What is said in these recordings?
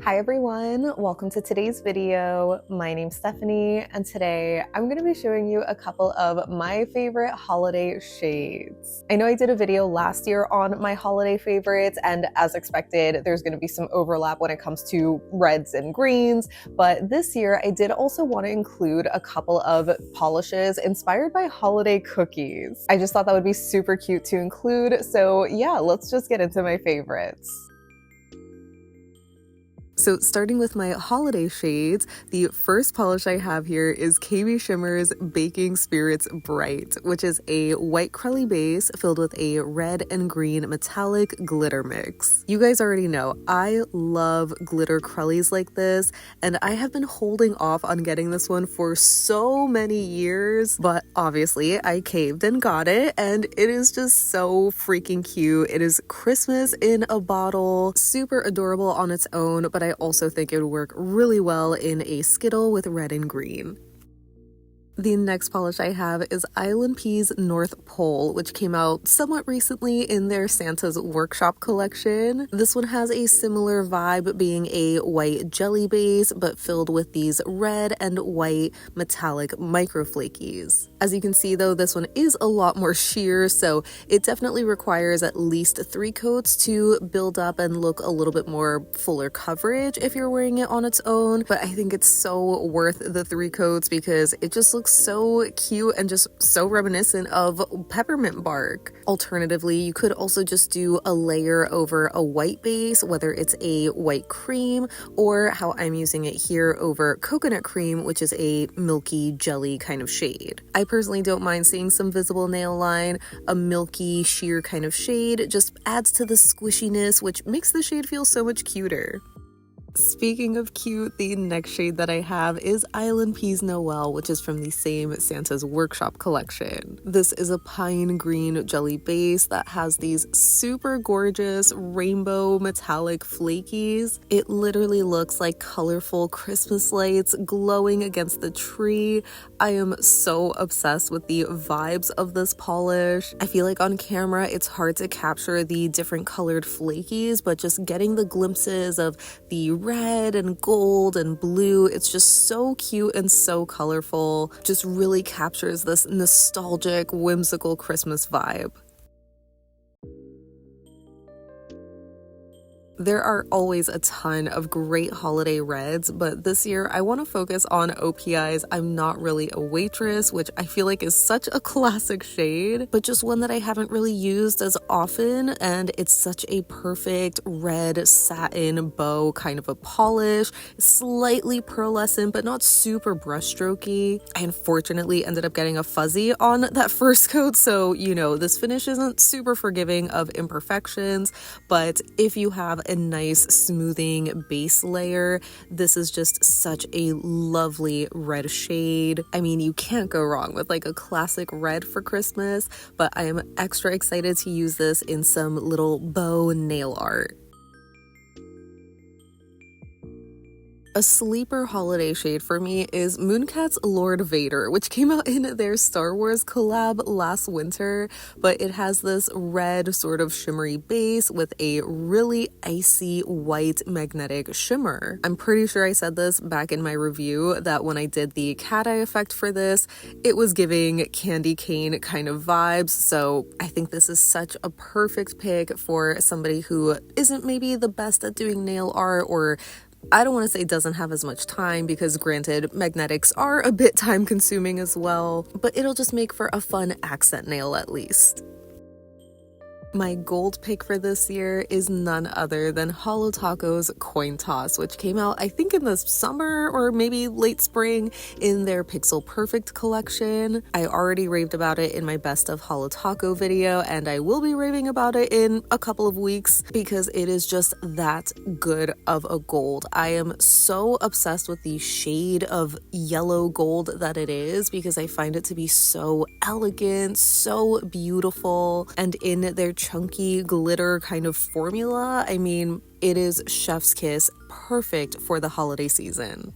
Hi everyone, welcome to today's video. My name's Stephanie, and today I'm going to be showing you a couple of my favorite holiday shades. I know I did a video last year on my holiday favorites, and as expected, there's going to be some overlap when it comes to reds and greens, but this year I did also want to include a couple of polishes inspired by holiday cookies. I just thought that would be super cute to include, so yeah, let's just get into my favorites. So starting with my holiday shades, the first polish I have here is KBShimmer's Baking Spirits Bright, which is a white crelly base filled with a red and green metallic glitter mix. You guys already know, I love glitter crellies like this, and I have been holding off on getting this one for so many years, but obviously I caved and got it, and it is just so freaking cute. It is Christmas in a bottle, super adorable on its own, but I also think it would work really well in a Skittle with red and green. The next polish I have is ILNP's North Pole, which came out somewhat recently in their Santa's Workshop collection. This one has a similar vibe, being a white jelly base, but filled with these red and white metallic microflakies. As you can see though, this one is a lot more sheer, so it definitely requires at least 3 coats to build up and look a little bit more fuller coverage if you're wearing it on its own, but I think it's so worth the 3 coats because it just looks so cute and just so reminiscent of peppermint bark. Alternatively, you could also just do a layer over a white base, whether it's a white cream or how I'm using it here over coconut cream, which is a milky jelly kind of shade. I personally don't mind seeing some visible nail line. A milky sheer kind of shade just adds to the squishiness, which makes the shade feel so much cuter. Speaking of cute, the next shade that I have is ILNP's Noel, which is from the same Santa's Workshop collection. This is a pine green jelly base that has these super gorgeous rainbow metallic flakies. It literally looks like colorful Christmas lights glowing against the tree. I am so obsessed with the vibes of this polish. I feel like on camera it's hard to capture the different colored flakies, but just getting the glimpses of the red and gold and blue, it's just so cute and so colorful. Just really captures this nostalgic, whimsical Christmas vibe. There are always a ton of great holiday reds, but this year I want to focus on OPI's I'm Not Really a Waitress, which I feel like is such a classic shade, but just one that I haven't really used as often, and it's such a perfect red satin bow kind of a polish, slightly pearlescent but not super brushstrokey. I unfortunately ended up getting a fuzzy on that first coat, so you know this finish isn't super forgiving of imperfections, but if you have a nice smoothing base layer, this is just such a lovely red shade. I mean, you can't go wrong with like a classic red for Christmas, but I am extra excited to use this in some little bow nail art. A sleeper holiday shade for me is Mooncat's Lord Vader, which came out in their Star Wars collab last winter, but it has this red sort of shimmery base with a really icy white magnetic shimmer. I'm pretty sure I said this back in my review that when I did the cat eye effect for this, it was giving candy cane kind of vibes, so I think this is such a perfect pick for somebody who isn't maybe the best at doing nail art, or I don't want to say doesn't have as much time, because granted, magnetics are a bit time consuming as well, but it'll just make for a fun accent nail at least. My gold pick for this year is none other than Holo Taco's Coin Toss, which came out I think in the summer or maybe late spring in their Pixel Perfect collection. I already raved about it in my Best of Holo Taco video, and I will be raving about it in a couple of weeks because it is just that good of a gold. I am so obsessed with the shade of yellow gold that it is because I find it to be so elegant, so beautiful, and in their chunky glitter kind of formula, I mean, it is chef's kiss, perfect for the holiday season.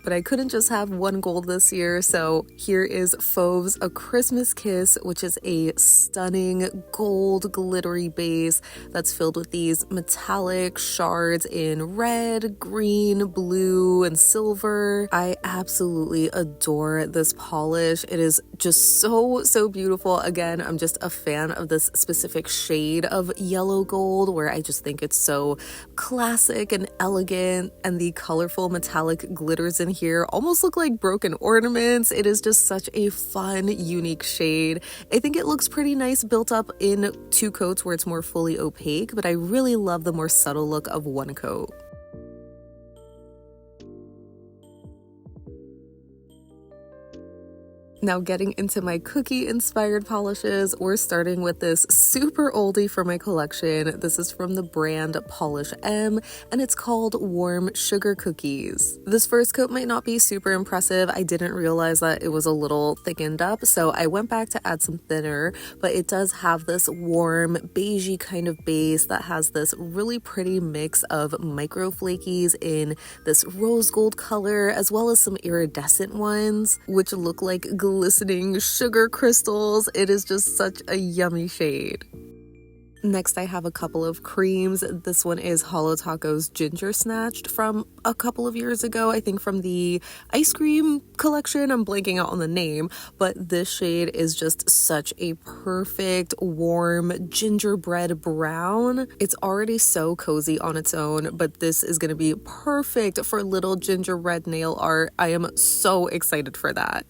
But I couldn't just have one gold this year, so here is Fauve's A Christmas Kiss, which is a stunning gold glittery base that's filled with these metallic shards in red, green, blue, and silver. I absolutely adore this polish. It is just so beautiful. Again, I'm just a fan of this specific shade of yellow gold, where I just think it's so classic and elegant, and the colorful metallic glitters in here almost look like broken ornaments. It is just such a fun, unique shade. I think it looks pretty nice built up in 2 coats where it's more fully opaque, but I really love the more subtle look of 1 coat. Now getting into my cookie-inspired polishes, we're starting with this super oldie for my collection. This is from the brand Polish M, and it's called Warm Sugar Cookies. This first coat might not be super impressive. I didn't realize that it was a little thickened up, so I went back to add some thinner, but it does have this warm, beigey kind of base that has this really pretty mix of micro flakies in this rose gold color, as well as some iridescent ones, which look like glistening sugar crystals. It is just such a yummy shade. Next, I have a couple of creams. This one is Holo Taco's Ginger Snatched from a couple of years ago, I think from the ice cream collection. I'm blanking out on the name, but this shade is just such a perfect, warm gingerbread brown. It's already so cozy on its own, but this is going to be perfect for little gingerbread nail art. I am so excited for that.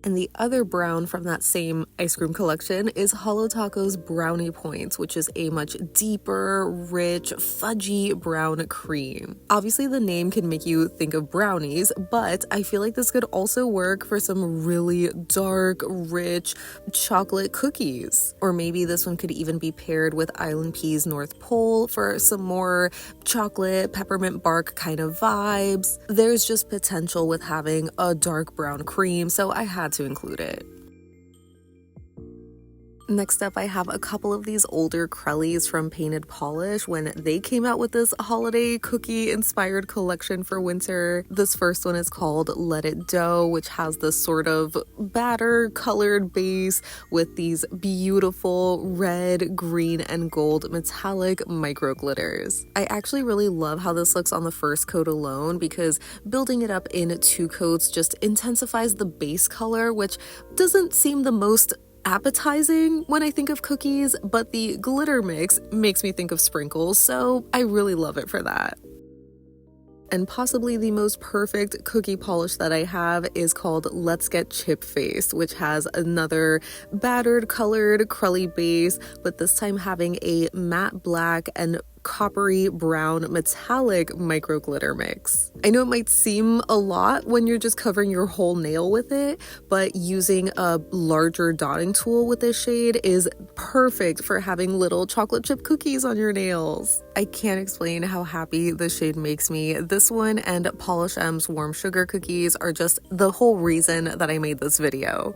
And the other brown from that same ice cream collection is Holo Taco's Brownie Points, which is a much deeper, rich, fudgy brown cream. Obviously, the name can make you think of brownies, but I feel like this could also work for some really dark, rich chocolate cookies. Or maybe this one could even be paired with ILNP's North Pole for some more chocolate, peppermint bark kind of vibes. There's just potential with having a dark brown cream, so I had to include it. Next up, I have a couple of these older Crellies from Painted Polish when they came out with this holiday cookie inspired collection for winter. This first one is called Let It Dough, which has this sort of batter colored base with these beautiful red, green, and gold metallic micro glitters. I actually really love how this looks on the first coat alone, because building it up in 2 coats just intensifies the base color, which doesn't seem the most appetizing when I think of cookies, but the glitter mix makes me think of sprinkles, so I really love it for that. And possibly the most perfect cookie polish that I have is called Let's Get Chip Faced, which has another battered colored Crelly base, but this time having a matte black and coppery brown metallic micro glitter mix. I know it might seem a lot when you're just covering your whole nail with it, but using a larger dotting tool with this shade is perfect for having little chocolate chip cookies on your nails. I can't explain how happy this shade makes me. This one and Polish M's Warm Sugar Cookies are just the whole reason that I made this video.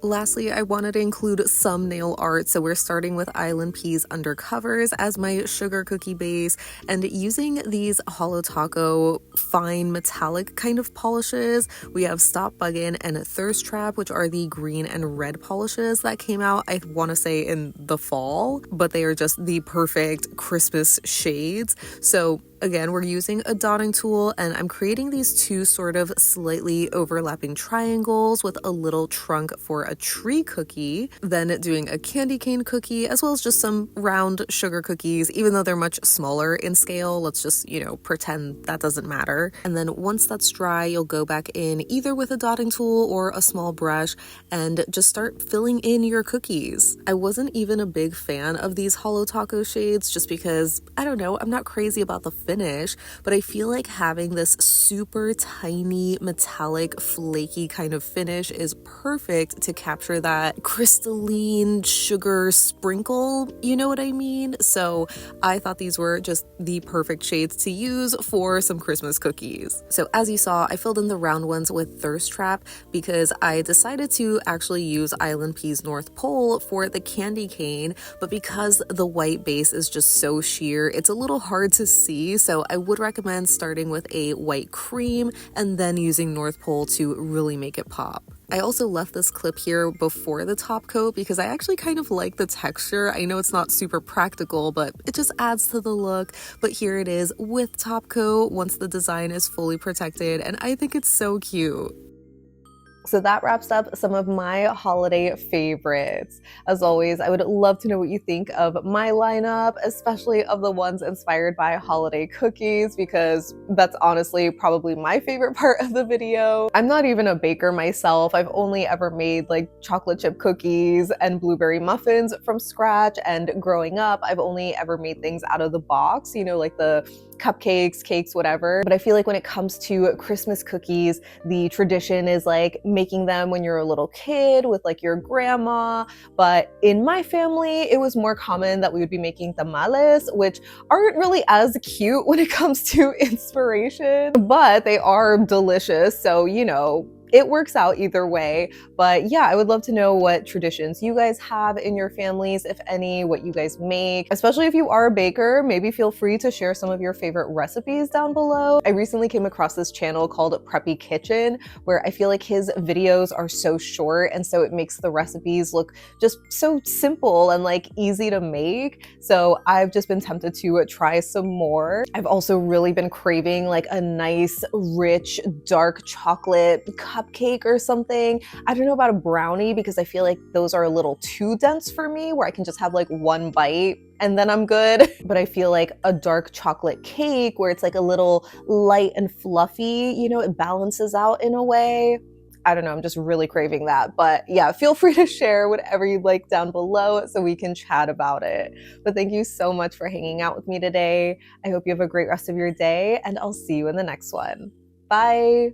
Lastly, I wanted to include some nail art, so we're starting with ILNP's Undercovers as my sugar cookie base, and using these Holo Taco fine metallic kind of polishes. We have Stop Buggin and Thirst Trap, which are the green and red polishes that came out, I want to say, in the fall, but they are just the perfect Christmas shades. So again, we're using a dotting tool, and I'm creating these 2 sort of slightly overlapping triangles with a little trunk for a tree cookie, then doing a candy cane cookie, as well as just some round sugar cookies, even though they're much smaller in scale. Let's just, pretend that doesn't matter. And then once that's dry, you'll go back in either with a dotting tool or a small brush and just start filling in your cookies. I wasn't even a big fan of these Holo Taco shades just because, I don't know, I'm not crazy about the finish, but I feel like having this super tiny metallic flaky kind of finish is perfect to capture that crystalline sugar sprinkle, you know what I mean? So I thought these were just the perfect shades to use for some Christmas cookies. So as you saw, I filled in the round ones with Thirst Trap because I decided to actually use ILNP's North Pole for the candy cane, but because the white base is just so sheer, it's a little hard to see. cookies, so I would recommend starting with a white cream and then using North Pole to really make it pop. I also left this clip here before the top coat because I actually kind of like the texture. I know it's not super practical, but it just adds to the look. But here it is with top coat once the design is fully protected, and I think it's so cute. So that wraps up some of my holiday favorites. As always, I would love to know what you think of my lineup, especially of the ones inspired by holiday cookies, because that's honestly probably my favorite part of the video. I'm not even a baker myself. I've only ever made like chocolate chip cookies and blueberry muffins from scratch, and growing up, I've only ever made things out of the box, you know, like the cupcakes, cakes, whatever. But I feel like when it comes to Christmas cookies, the tradition is like making them when you're a little kid with like your grandma. But in my family, it was more common that we would be making tamales, which aren't really as cute when it comes to inspiration, but they are delicious. So, you know, it works out either way. But yeah, I would love to know what traditions you guys have in your families, if any, what you guys make. Especially if you are a baker, maybe feel free to share some of your favorite recipes down below. I recently came across this channel called Preppy Kitchen, where I feel like his videos are so short, and so it makes the recipes look just so simple and like easy to make. So I've just been tempted to try some more. I've also really been craving like a nice, rich, dark chocolate cupcake or something. I don't know about a brownie because I feel like those are a little too dense for me, where I can just have like one bite and then I'm good. But I feel like a dark chocolate cake where it's like a little light and fluffy, you know, it balances out in a way. I don't know, I'm just really craving that. But yeah, feel free to share whatever you'd like down below so we can chat about it. But thank you so much for hanging out with me today. I hope you have a great rest of your day, and I'll see you in the next one. Bye.